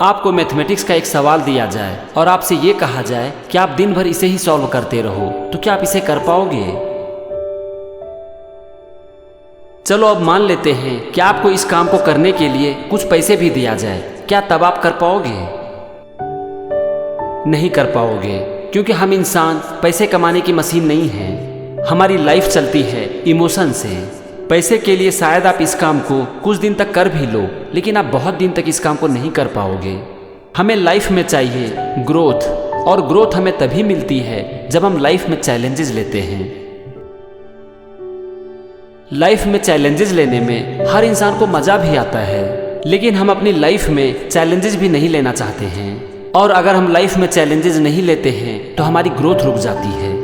आपको मैथमेटिक्स का एक सवाल दिया जाए और आपसे ये कहा जाए कि आप दिन भर इसे ही सॉल्व करते रहो, तो क्या आप इसे कर पाओगे? चलो अब मान लेते हैं कि आपको इस काम को करने के लिए कुछ पैसे भी दिया जाए, क्या तब आप कर पाओगे? नहीं कर पाओगे, क्योंकि हम इंसान पैसे कमाने की मशीन नहीं हैं। हमारी लाइफ चलती है इमोशन से। पैसे के लिए शायद आप इस काम को कुछ दिन तक कर भी लो, लेकिन आप बहुत दिन तक इस काम को नहीं कर पाओगे। हमें लाइफ में चाहिए ग्रोथ, और ग्रोथ हमें तभी मिलती है जब हम लाइफ में चैलेंजेस लेते हैं। लाइफ में चैलेंजेस लेने में हर इंसान को मज़ा भी आता है, लेकिन हम अपनी लाइफ में चैलेंजेस भी नहीं लेना चाहते हैं। और अगर हम लाइफ में चैलेंजेस नहीं लेते हैं तो हमारी ग्रोथ रुक जाती है।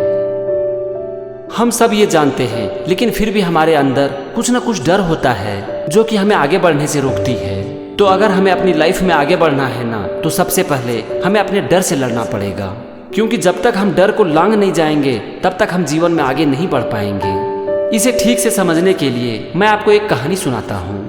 हम सब ये जानते हैं, लेकिन फिर भी हमारे अंदर कुछ ना कुछ डर होता है जो कि हमें आगे बढ़ने से रोकती है। तो अगर हमें अपनी लाइफ में आगे बढ़ना है ना, तो सबसे पहले हमें अपने डर से लड़ना पड़ेगा, क्योंकि जब तक हम डर को लांघ नहीं जाएंगे तब तक हम जीवन में आगे नहीं बढ़ पाएंगे। इसे ठीक से समझने के लिए मैं आपको एक कहानी सुनाता हूँ।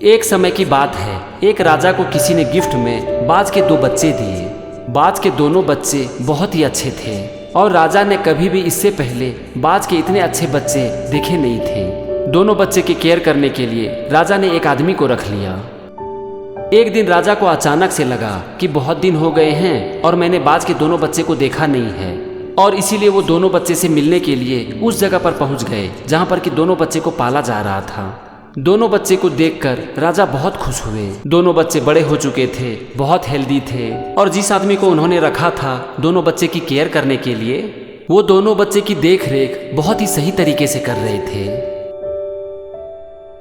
एक समय की बात है, एक राजा को किसी ने गिफ्ट में बाज के 2 बच्चे दिए। बाज के दोनों बच्चे बहुत ही अच्छे थे और राजा ने कभी भी इससे पहले बाज के इतने अच्छे बच्चे देखे नहीं थे। दोनों बच्चे की केयर करने के लिए राजा ने एक आदमी को रख लिया। एक दिन राजा को अचानक से लगा कि बहुत दिन हो गए हैं और मैंने बाज के दोनों बच्चे को देखा नहीं है, और इसीलिए वो दोनों बच्चे से मिलने के लिए उस जगह पर पहुंच गए जहां पर कि दोनों बच्चे को पाला जा रहा था। दोनों बच्चे को देखकर राजा बहुत खुश हुए। दोनों बच्चे बड़े हो चुके थे, बहुत हेल्दी थे, और जिस आदमी को उन्होंने रखा था दोनों बच्चे की केयर करने के लिए, वो दोनों बच्चे की देखरेख बहुत ही सही तरीके से कर रहे थे।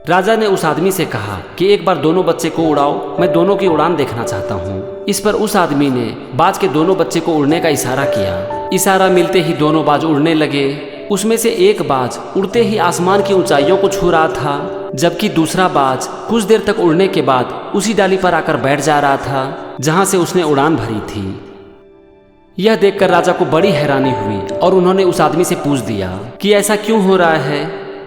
राजा ने उस आदमी से कहा कि एक बार दोनों बच्चे को उड़ाओ, मैं दोनों की उड़ान देखना चाहता हूँ। इस पर उस आदमी ने बाज के दोनों बच्चे को उड़ने का इशारा किया। इशारा मिलते ही दोनों बाज उड़ने लगे। उसमें से एक बाज उड़ते ही आसमान की ऊंचाइयों को छू रहा था, जबकि दूसरा बाज कुछ देर तक उड़ने के बाद उसी डाली पर आकर बैठ जा रहा था जहां से उसने उड़ान भरी थी। यह देखकर राजा को बड़ी हैरानी हुई और उन्होंने उस आदमी से पूछ दिया कि ऐसा क्यों हो रहा है?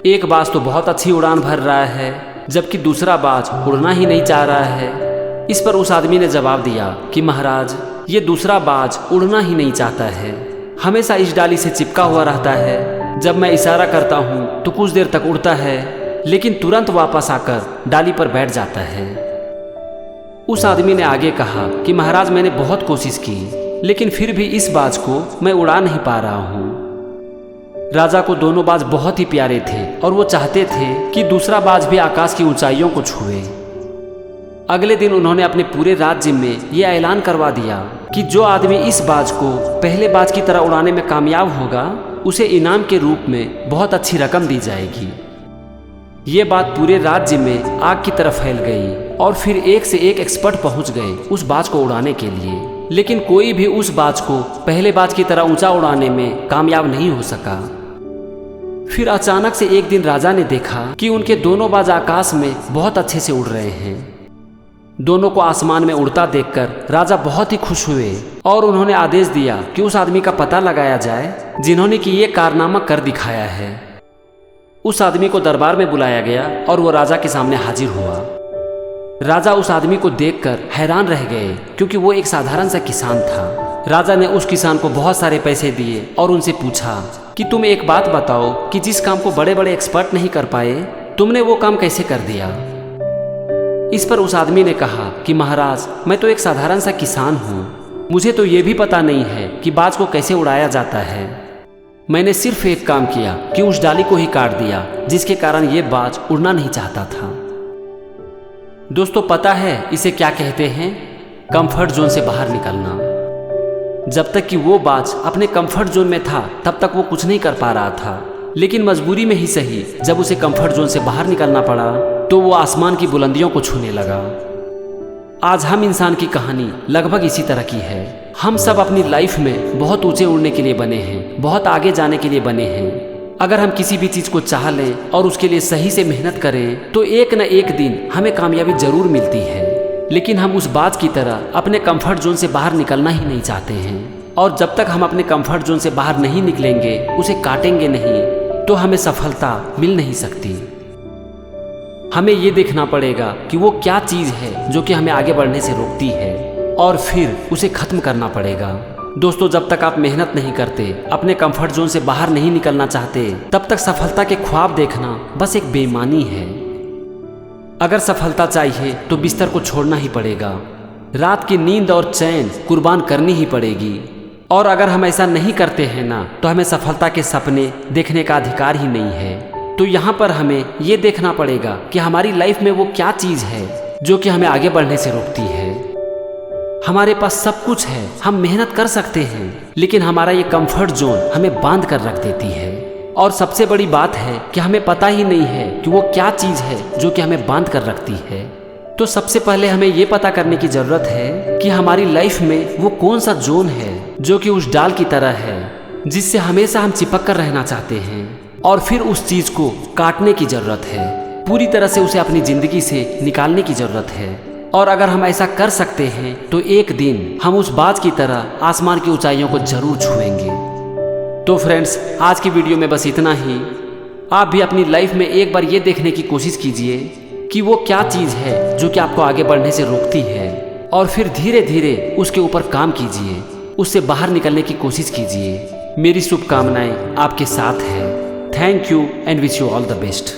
एक बाज तो बहुत अच्छी उड़ान भर रहा है, जबकि दूसरा बाज उड़ना ही नहीं चाह रहा है। इस पर उस आदमी ने जवाब दिया कि महाराज, ये दूसरा बाज उड़ना ही नहीं चाहता है, हमेशा इस डाली से चिपका हुआ रहता है। जब मैं इशारा करता हूँ तो कुछ देर तक उड़ता है, लेकिन तुरंत वापस आकर डाली पर बैठ जाता है। उस आदमी ने आगे कहा कि महाराज, मैंने बहुत कोशिश की, लेकिन फिर भी इस बाज को मैं उड़ा नहीं पा रहा हूँ। राजा को दोनों बाज बहुत ही प्यारे थे और वो चाहते थे कि दूसरा बाज भी आकाश की ऊंचाइयों को छुए। अगले दिन उन्होंने अपने पूरे राज्य में ये ऐलान करवा दिया कि जो आदमी इस बाज को पहले बाज की तरह उड़ाने में कामयाब होगा, उसे इनाम के रूप में बहुत अच्छी रकम दी जाएगी। ये बात पूरे राज्य में आग की तरह फैल गई और फिर एक से एक एक्सपर्ट पहुंच गए उस बाज को उड़ाने के लिए, लेकिन कोई भी उस बाज को पहले बाज की तरह ऊंचा उड़ाने में कामयाब नहीं हो सका। फिर अचानक से एक दिन राजा ने देखा कि उनके दोनों बाज आकाश में बहुत अच्छे से उड़ रहे हैं। दोनों को आसमान में उड़ता देखकर राजा बहुत ही खुश हुए और उन्होंने आदेश दिया कि उस आदमी का पता लगाया जाए जिन्होंने कि ये कारनामा कर दिखाया है। उस आदमी को दरबार में बुलाया गया और वो राजा के सामने हाजिर हुआ। राजा उस आदमी को देखकर हैरान रह गए, क्योंकि वो एक साधारण सा किसान था। राजा ने उस किसान को बहुत सारे पैसे दिए और उनसे पूछा कि तुम एक बात बताओ कि जिस काम को बड़े बड़े एक्सपर्ट नहीं कर पाए, तुमने वो काम कैसे कर दिया? इस पर उस आदमी ने कहा कि महाराज, मैं तो एक साधारण सा किसान हूँ, मुझे तो ये भी पता नहीं है कि बाज को कैसे उड़ाया जाता है। मैंने सिर्फ एक काम किया कि उस डाली को ही काट दिया, जिसके कारण ये बाज उड़ना नहीं चाहता था। दोस्तों, पता है इसे क्या कहते हैं? कंफर्ट जोन से बाहर निकलना। जब तक कि वो बाज अपने कंफर्ट जोन में था तब तक वो कुछ नहीं कर पा रहा था, लेकिन मजबूरी में ही सही, जब उसे कंफर्ट जोन से बाहर निकलना पड़ा तो वो आसमान की बुलंदियों को छूने लगा। आज हम इंसान की कहानी लगभग इसी तरह की है। हम सब अपनी लाइफ में बहुत ऊंचे उड़ने के लिए बने हैं, बहुत आगे जाने के लिए बने हैं। अगर हम किसी भी चीज़ को चाह लें और उसके लिए सही से मेहनत करें तो एक न एक दिन हमें कामयाबी जरूर मिलती है। लेकिन हम उस बात की तरह अपने कंफर्ट जोन से बाहर निकलना ही नहीं चाहते हैं, और जब तक हम अपने कंफर्ट जोन से बाहर नहीं निकलेंगे, उसे काटेंगे नहीं, तो हमें सफलता मिल नहीं सकती। हमें ये देखना पड़ेगा कि वो क्या चीज़ है जो कि हमें आगे बढ़ने से रोकती है, और फिर उसे ख़त्म करना पड़ेगा। दोस्तों, जब तक आप मेहनत नहीं करते, अपने कंफर्ट जोन से बाहर नहीं निकलना चाहते, तब तक सफलता के ख्वाब देखना बस एक बेईमानी है। अगर सफलता चाहिए तो बिस्तर को छोड़ना ही पड़ेगा, रात की नींद और चैन कुर्बान करनी ही पड़ेगी। और अगर हम ऐसा नहीं करते हैं ना, तो हमें सफलता के सपने देखने का अधिकार ही नहीं है। तो यहाँ पर हमें ये देखना पड़ेगा कि हमारी लाइफ में वो क्या चीज़ है जो कि हमें आगे बढ़ने से रोकती है। हमारे पास सब कुछ है, हम मेहनत कर सकते हैं, लेकिन हमारा ये कंफर्ट जोन हमें बांध कर रख देती है। और सबसे बड़ी बात है कि हमें पता ही नहीं है कि वो क्या चीज़ है जो कि हमें बांध कर रखती है। तो सबसे पहले हमें ये पता करने की ज़रूरत है कि हमारी लाइफ में वो कौन सा जोन है जो कि उस डाल की तरह है जिससे हमेशा हम चिपक कर रहना चाहते हैं, और फिर उस चीज़ को काटने की ज़रूरत है, पूरी तरह से उसे अपनी ज़िंदगी से निकालने की ज़रूरत है। और अगर हम ऐसा कर सकते हैं तो एक दिन हम उस बाज की तरह आसमान की ऊंचाइयों को जरूर छुएंगे। तो फ्रेंड्स, आज की वीडियो में बस इतना ही। आप भी अपनी लाइफ में एक बार ये देखने की कोशिश कीजिए कि वो क्या चीज़ है जो कि आपको आगे बढ़ने से रोकती है, और फिर धीरे धीरे उसके ऊपर काम कीजिए, उससे बाहर निकलने की कोशिश कीजिए। मेरी शुभकामनाएं आपके साथ है। Thank you and wish you all the best.